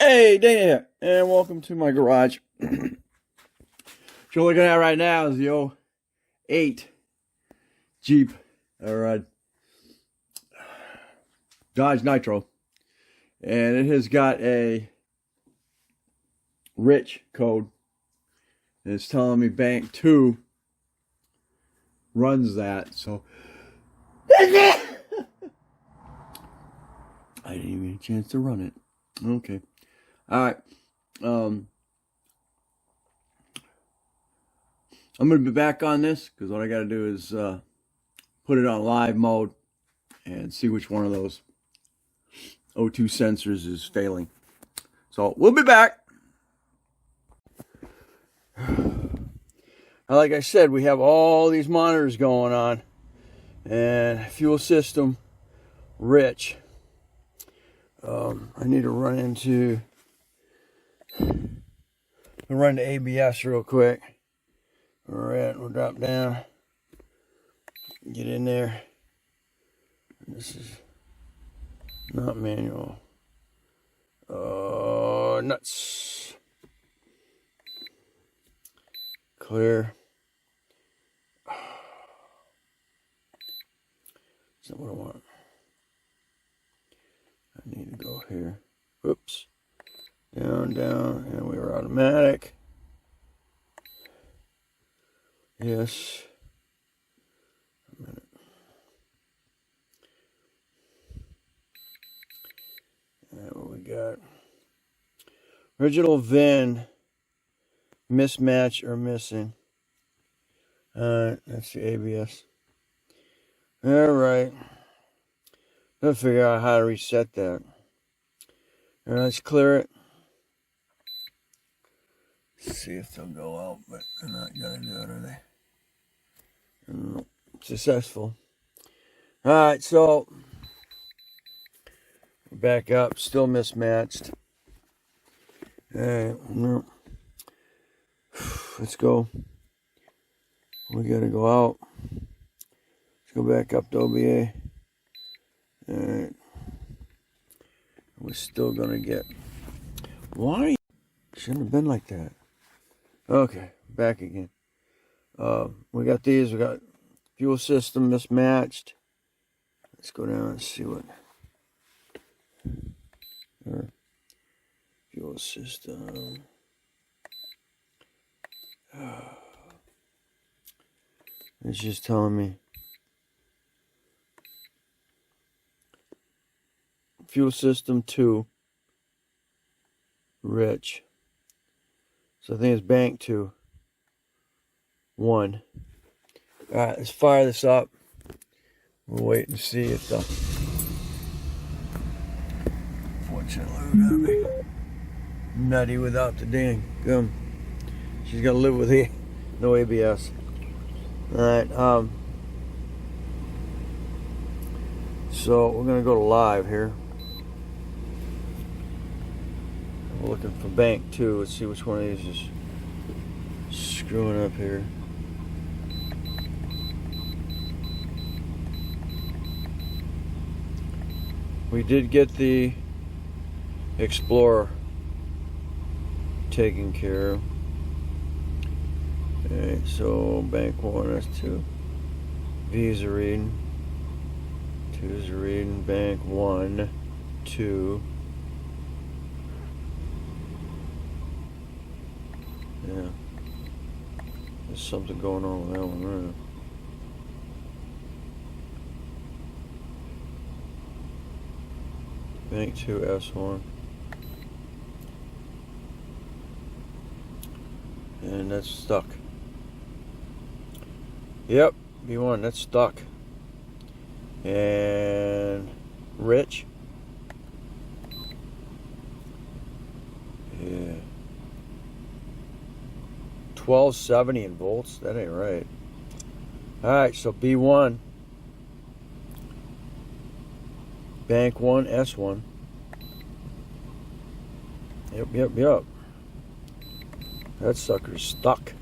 Hey, Dana here, and welcome to my garage. What you're looking at right now is the 08 Jeep, or Dodge Nitro, and it has got a rich code. And it's telling me Bank 2 runs that, so I didn't even get a chance to run it. Okay. Alright. I'm going to be back on this because what I got to do is put it on live mode and see which one of those O2 sensors is failing. So we'll be back. Like I said, we have all these monitors going on and fuel system rich. I need to run to ABS real quick. Alright, we'll drop down. Get in there. This is not manual. Nuts. Clear. That's not what I want. I need to go here. Oops. Down, and we were automatic. Yes. A minute. And what we got? Original VIN. Mismatch or missing. That's the ABS. Alright. Gotta figure out how to reset that. Alright, let's clear it. Let's see if they'll go out, but they're not gonna do it, are they? No. Successful. Alright, so back up, still mismatched. Alright, no. Let's go. We gotta go out. Let's go back up to OBA. Alright. We're still gonna get. Why? Shouldn't have been like that. Okay, back again. We got these. We got fuel system mismatched. Let's go down and see what. Fuel system. It's just telling me. Fuel system 2. Rich. So I think it's Bank 2. 1. Alright, let's fire this up. We'll wait and see if the. Fortunately, we're gonna be nutty without the dang gum. She's gonna live with the no ABS. Alright, so we're gonna go to live here. We're looking for Bank 2. Let's see which one of these is screwing up here. We did get the Explorer taken care of. Alright, so Bank 1, that's 2. V's are reading. 2's are reading. Bank 1, 2. Yeah. There's something going on with that one, right? Bank 2, S1. And that's stuck. Yep, B1, that's stuck. And Rich. Yeah. 1270 in volts. That ain't right. Alright, so B1. Bank 1, S1. Yep. That sucker's stuck.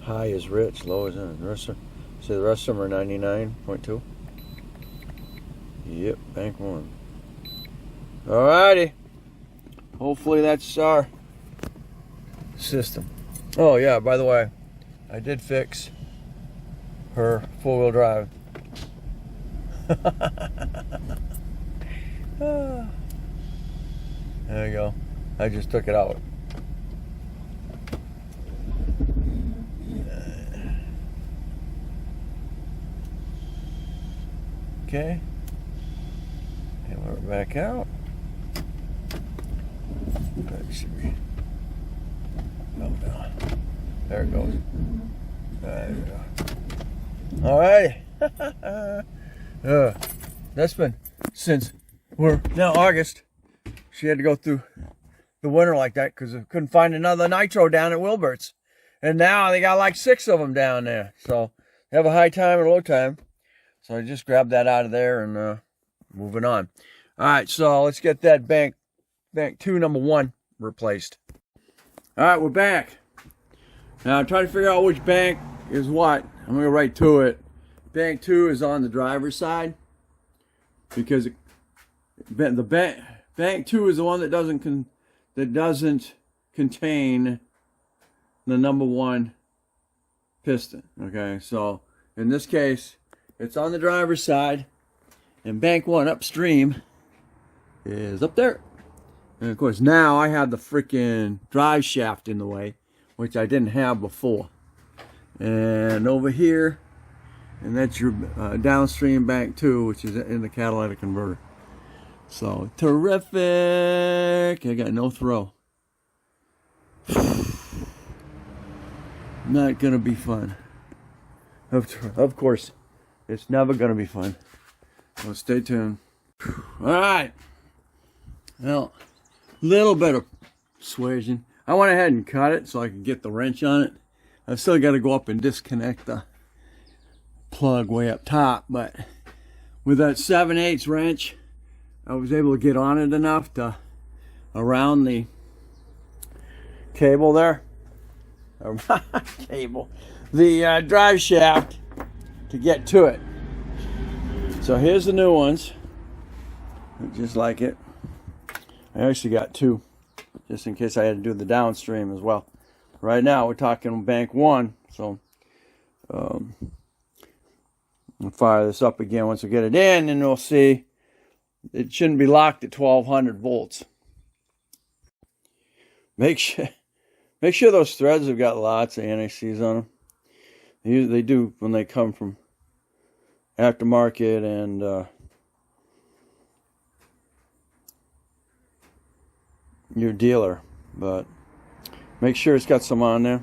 High is rich, low is in. The rest of them are 99.2. Yep, Bank 1. Alrighty. hopefully that's our system. Oh yeah, by the way, I did fix her four-wheel drive. There you go. I just took it out. Okay. And we're back out. That should be. Oh no. There it goes. There you go. All right. That's been since we're now August. She had to go through the winter like that because I couldn't find another Nitro down at Wilbert's. And now they got like 6 of them down there. So they have a high time and a low time. So I just grabbed that out of there and moving on. All right, so let's get that bank 2 number 1 replaced. All right, we're back. Now I'm trying to figure out which bank is what. I'm going to go right to it. Bank 2 is on the driver's side because the bank 2 is the one that doesn't contain the number 1 piston. Okay, so in this case, it's on the driver's side, and bank 1 upstream is up there. And of course, now I have the freaking drive shaft in the way, which I didn't have before. And over here, and that's your downstream bank 2, which is in the catalytic converter. So terrific! I got no throw. Not gonna be fun. Of course. It's never going to be fun. So stay tuned. All right. Well, little bit of persuasion. I went ahead and cut it so I could get the wrench on it. I've still got to go up and disconnect the plug way up top. But with that 7/8 wrench, I was able to get on it enough to around the cable there. Cable. The drive shaft. To get to it. So here's the new ones. Just like it. I actually got 2. Just in case I had to do the downstream as well. Right now we're talking bank 1. So I'll fire this up again once we get it in, and we'll see. It shouldn't be locked at 1200 volts. Make sure those threads have got lots of anti-seize on them. They do when they come from aftermarket and your dealer, but make sure it's got some on there.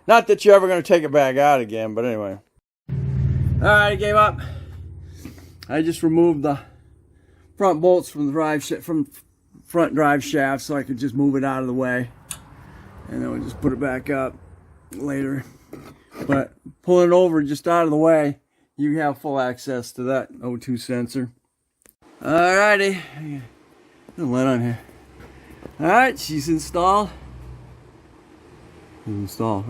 Not that you're ever going to take it back out again, but anyway. All right, I gave up. I just removed the front bolts from the front drive shaft so I could just move it out of the way, and then we'll just put it back up later. But pulling it over just out of the way, you have full access to that O2 sensor. Alrighty. There's a light on here. Alright, she's installed. It's all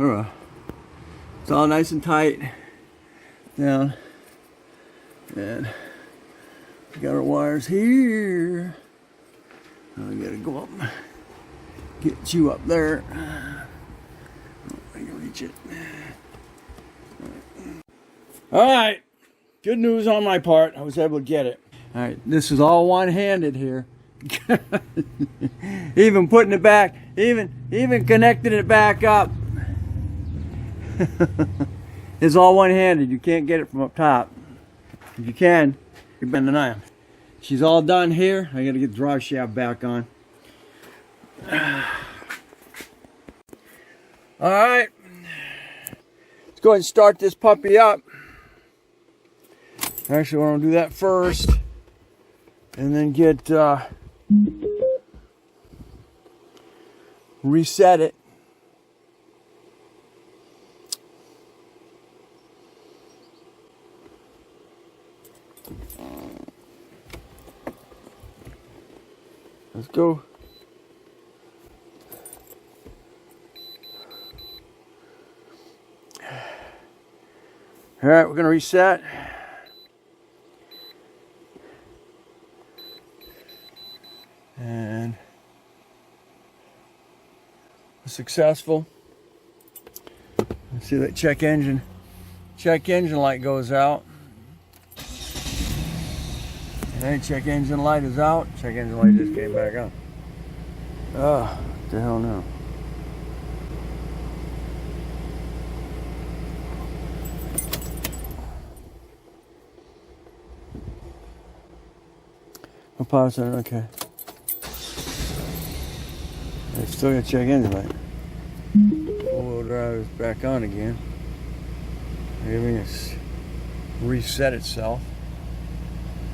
nice and tight down. And we got our wires here. Now we gotta go up and get you up there. I can reach it. Alright, good news on my part. I was able to get it. Alright, this is all one-handed here. Even putting it back, even connecting it back up. It's all one-handed. You can't get it from up top. If you can, you're bending the iron. She's all done here. I gotta get the drive shaft back on. Alright. Let's go ahead and start this puppy up. Actually, I want to do that first. And then get reset it. Let's go. All right, we're going to reset. And successful. See that check engine light goes out. Hey, check engine light is out. Check engine light just came back on. What the hell now? I'll pause it. Okay. I still got check engine light. Four-wheel drive is back on again. Everything has reset itself.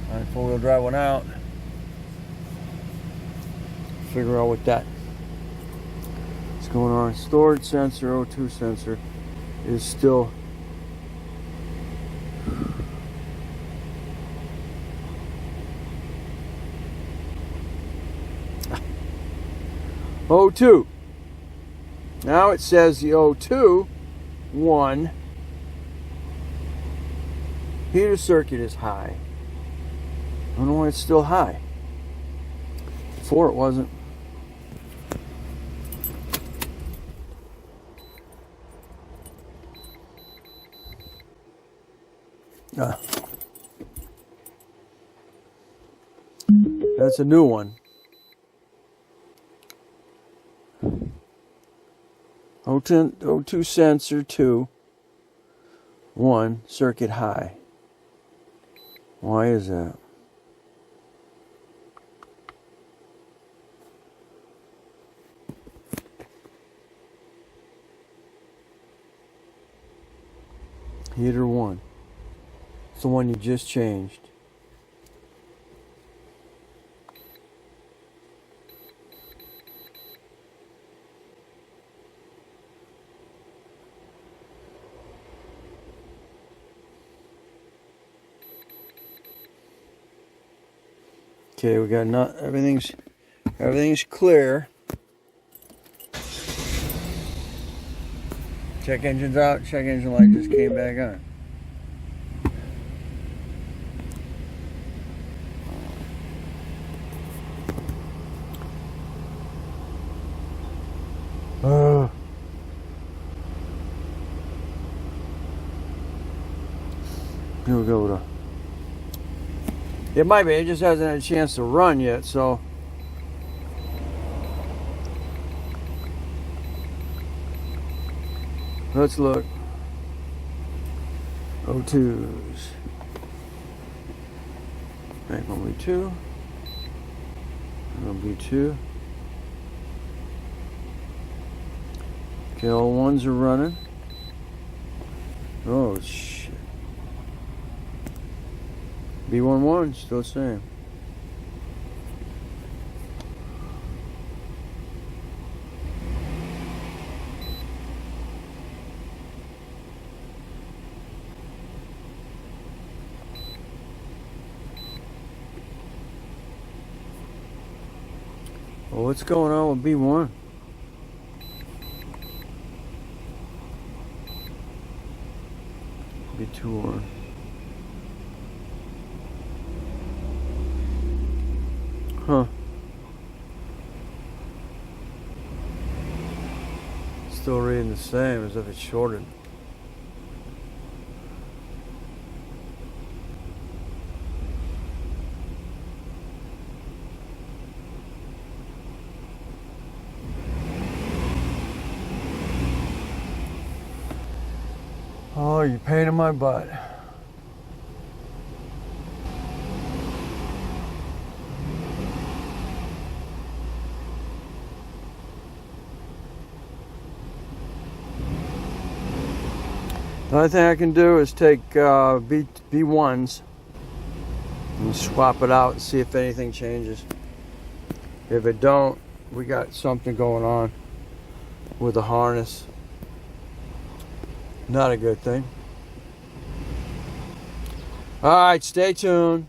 Alright, four-wheel drive went out. Figure out what that is going on. Storage sensor, O2 sensor is still O2. Now it says the O2 1 heater circuit is high. I don't know why it's still high. Before it wasn't. That's a new one. O2 sensor 2 1 circuit high. Why is that? Heater 1. It's the one you just changed. Okay, we got everything's clear. Check engine's out. Check engine light just came back on. Here we go. It might be. It just hasn't had a chance to run yet, so. Let's look. O2s. Aqua V2. V2. Okay, all ones are running. Oh shit. B11 still the same. Well, what's going on with B1? B2 on. Huh. Still reading the same as if it's shorted. Oh, you're pain in my butt. The only thing I can do is take B1s and swap it out and see if anything changes. If it don't, we got something going on with the harness. Not a good thing. Alright, stay tuned.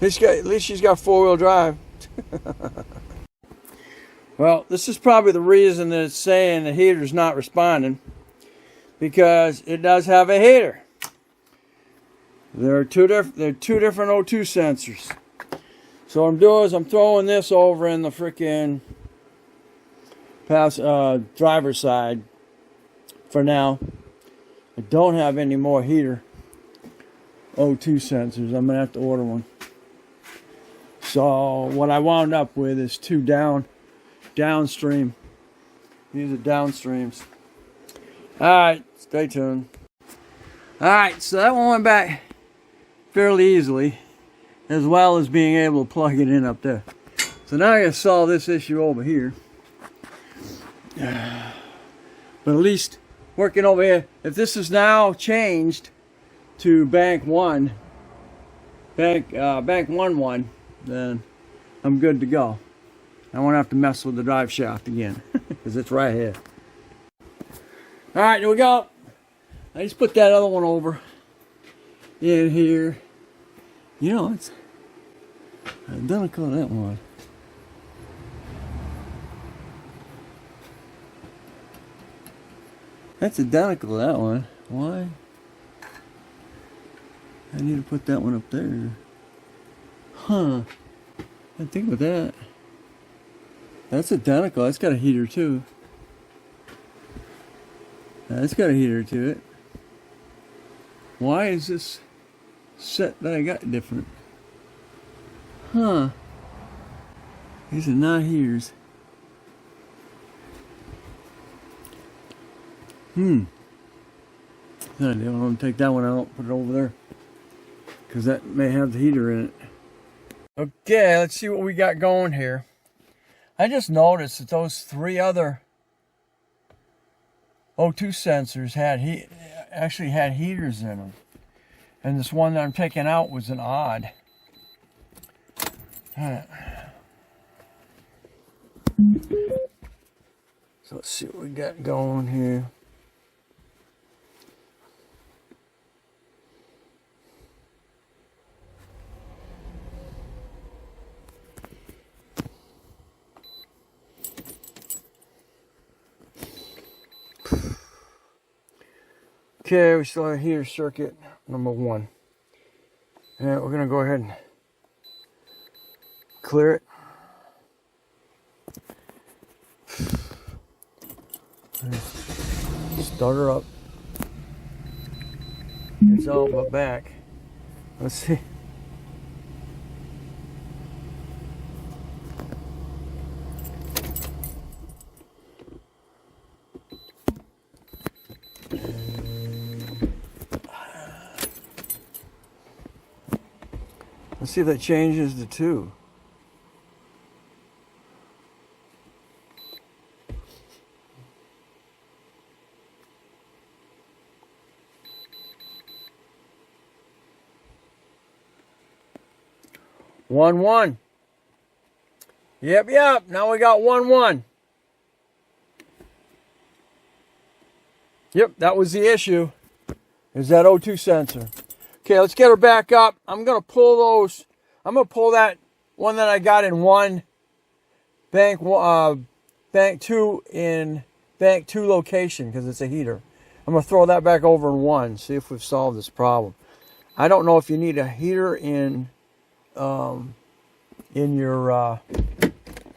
At least she's got four-wheel drive. Well, this is probably the reason that it's saying the heater's not responding. Because it does have a heater. There are two different O2 sensors. So what I'm doing is I'm throwing this over in the frickin' driver's side for now. I don't have any more heater O2 sensors. I'm gonna have to order one. So what I wound up with is two downstream. These are downstreams. Alright, stay tuned. Alright, so that one went back fairly easily, as well as being able to plug it in up there. So now I gotta solve this issue over here. But at least working over here, if this is now changed to bank 1, bank 1, then I'm good to go. I won't have to mess with the drive shaft again because it's right here. All right, here we go. I just put that other one over in here. You know, it's identical to that one. That's identical to that one. Why? I need to put that one up there. Huh. I think with that. That's identical. That's got a heater too. That's got a heater to it. Why is this set that I got different? Huh. These are not heaters. I'm going to take that one out, put it over there, because that may have the heater in it. Okay, let's see what we got going here. I just noticed that those three other O2 sensors actually had heaters in them, and this one that I'm taking out was an odd. So let's see what we got going here. Okay, we still have heater circuit number 1. And we're going to go ahead and clear it. Start her up. It's all but back. Let's see. Let's see if that changes the 2. One. Yep. Now we got 1. Yep, that was the issue. Is that O2 sensor. Okay, let's get her back up. I'm going to pull those. I'm going to pull that one that I got in bank 2 in bank 2 location because it's a heater. I'm going to throw that back over in 1, see if we've solved this problem. I don't know if you need a heater in your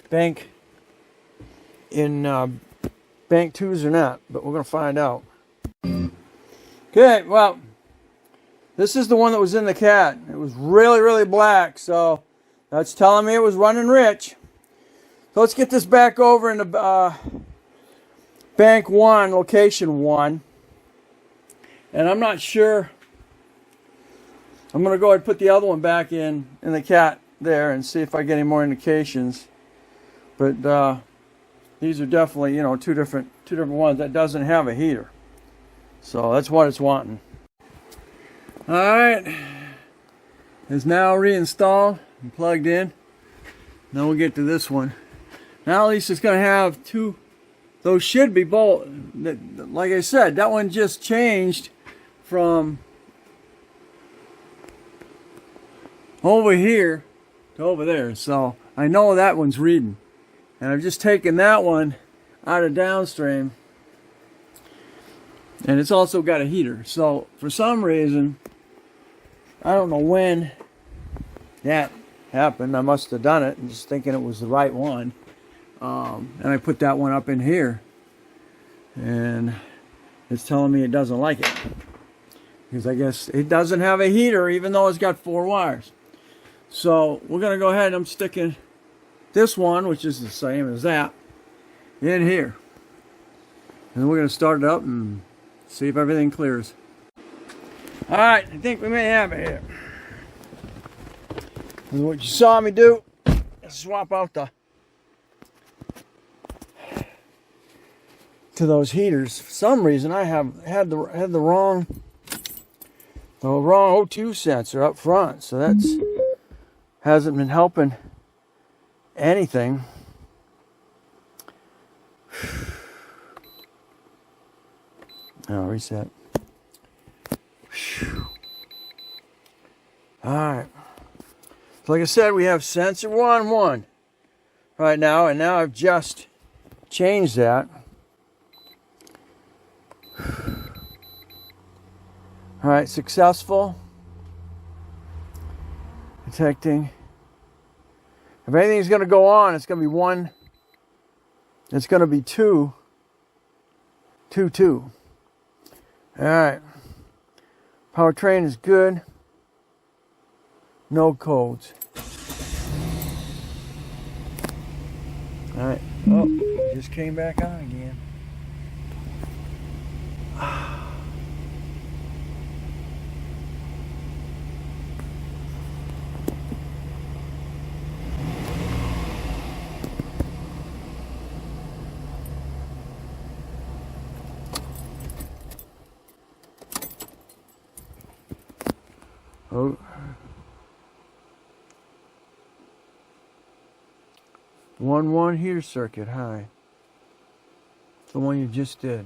bank 2s or not, but we're going to find out. Okay, well, this is the one that was in the cat. It was really, really black, so that's telling me it was running rich. So let's get this back over into bank 1, location 1. And I'm not sure. I'm going to go ahead and put the other one back in the cat there and see if I get any more indications. But these are definitely, two different ones. That doesn't have a heater. So that's what it's wanting. Alright, it's now reinstalled and plugged in. Now we'll get to this one. Now at least it's going to have 2. Those should be both. Like I said, that one just changed from over here to over there. So I know that one's reading. And I've just taken that one out of downstream. And it's also got a heater. So for some reason, I don't know when that happened. I must have done it and just thinking it was the right one. And I put that one up in here, and it's telling me it doesn't like it, because I guess it doesn't have a heater even though it's got 4 wires. So we're going to go ahead and I'm sticking this one, which is the same as that, in here. And we're going to start it up and see if everything clears. Alright, I think we may have it here. And what you saw me do is swap out to those heaters. For some reason I had the wrong O2 sensor up front, so that's hasn't been helping anything. Oh, reset. Alright. So like I said, we have sensor 1 right now, and now I've just changed that. Alright, successful. Detecting. If anything's going to go on, it's going to be 1. It's going to be 2. 2. Alright. Powertrain is good. No codes. Alright. Oh, just came back on again. Oh. 1 heater circuit high. The one you just did.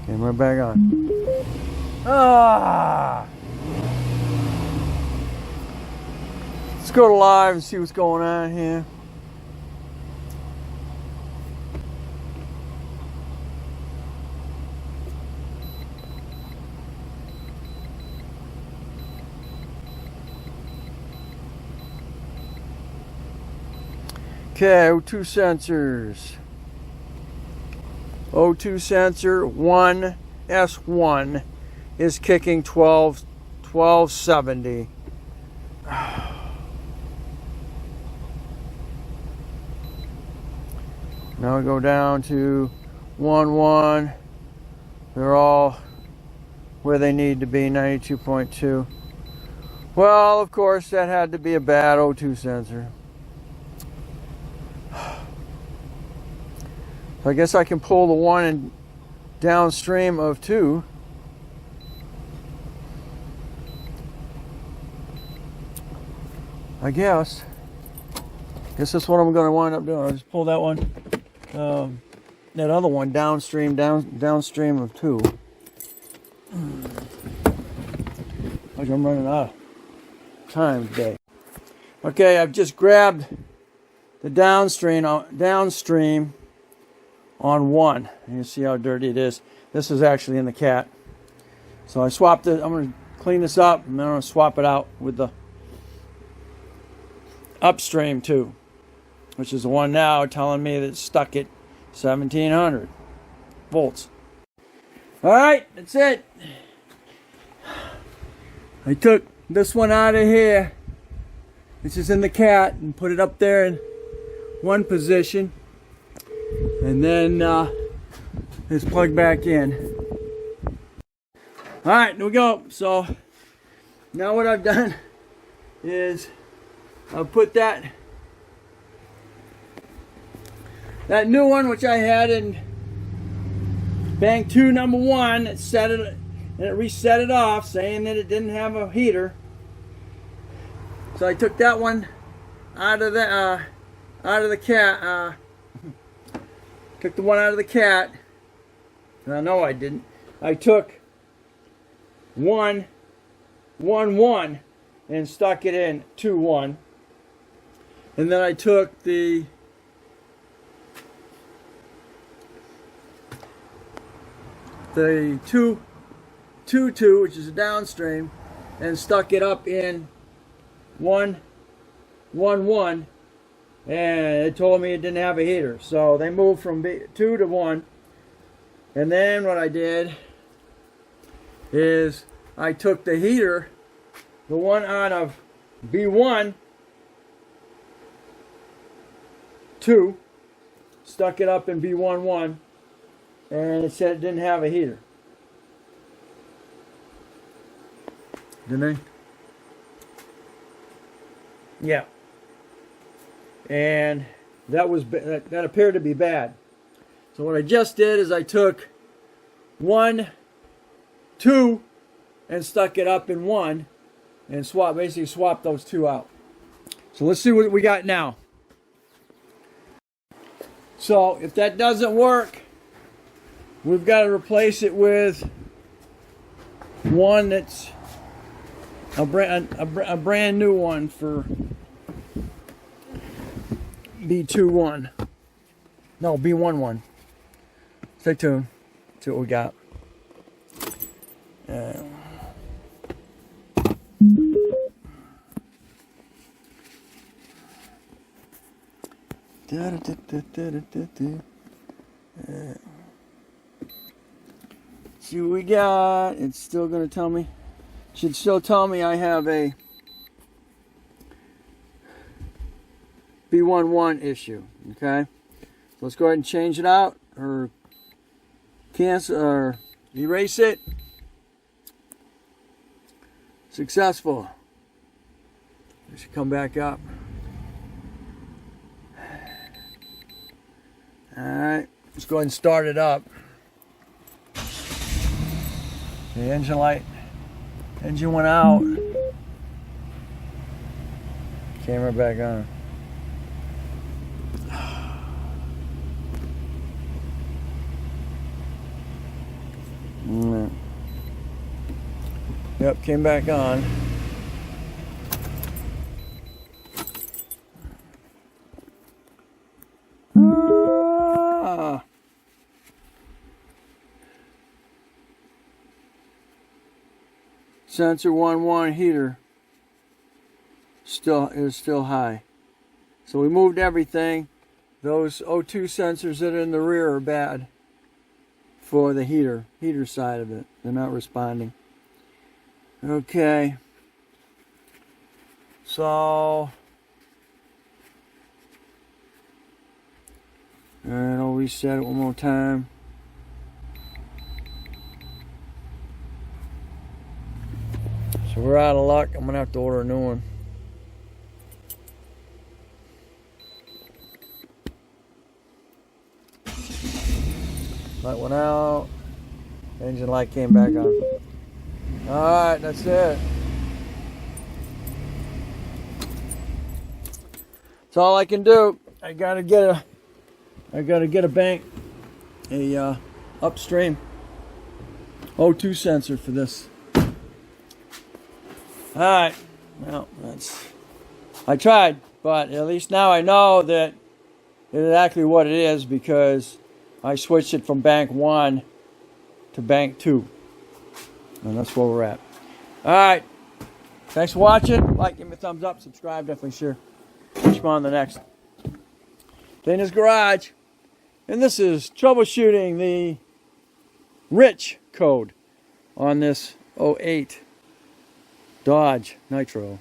Camera back on. Let's go to live and see what's going on here. Okay, O2 sensors. O2 sensor 1S1 is kicking 1270. Now we go down to 1.1. They're all where they need to be, 92.2. Well, of course, that had to be a bad O2 sensor. So I guess I can pull the 1 in downstream of 2. I guess that's what I'm going to wind up doing. I'll just pull that one, that other one downstream of 2. Like I'm running out of time today. Okay, I've just grabbed the downstream on 1. You can see how dirty it is. This is actually in the cat. So I swapped it. I'm going to clean this up, and then I'm going to swap it out with the upstream too, which is the one now telling me that it's stuck at 1700 volts. Alright, that's it. I took this one out of here, which is in the cat, and put it up there in one position, and then it's plugged back in. Alright, here we go. So now what I've done is I've put that new one, which I had in bank 2 number 1, it set it and it reset it off, saying that it didn't have a heater. So I took that one out of the cat. Took the one out of the cat. No, I didn't. I took one 1-1 and stuck it in 2-1. And then I took the the 2-2, which is a downstream, and stuck it up in 1-1, and it told me it didn't have a heater. So they moved from 2 to 1. And then what I did is I took the heater, the one out of B1, 2, stuck it up in B11, and it said it didn't have a heater. Didn't I? Yeah. And that appeared to be bad. So what I just did is I took 1, 2, and stuck it up in 1, and basically swapped those 2 out. So let's see what we got now. So if that doesn't work, we've got to replace it with one that's a brand new one for B21. No, B11. Stay tuned. See what we got. See what we got. It's still going to tell me. Should still tell me I have a B11 issue. Okay. Let's go ahead and change it out or cancel or erase it. Successful. It should come back up. Alright, let's go ahead and start it up. The engine light, engine went out. Camera back on. Yep, came back on. Sensor 1-1 heater is still high. So we moved everything. Those O2 sensors that are in the rear are bad for the heater side of it. They're not responding. Okay. So and I'll reset it one more time. So we're out of luck. I'm gonna have to order a new one. Light went out. Engine light came back on. Alright, that's it. That's all I can do. I gotta get a bank, upstream O2 sensor for this. Alright, well, I tried, but at least now I know that it is actually what it is because I switched it from bank 1 to bank 2. And that's where we're at. Alright, thanks for watching. Like, give me a thumbs up, subscribe, definitely share. Catch you on the next Dana's Garage. And this is troubleshooting the rich code on this 08 Dodge Nitro.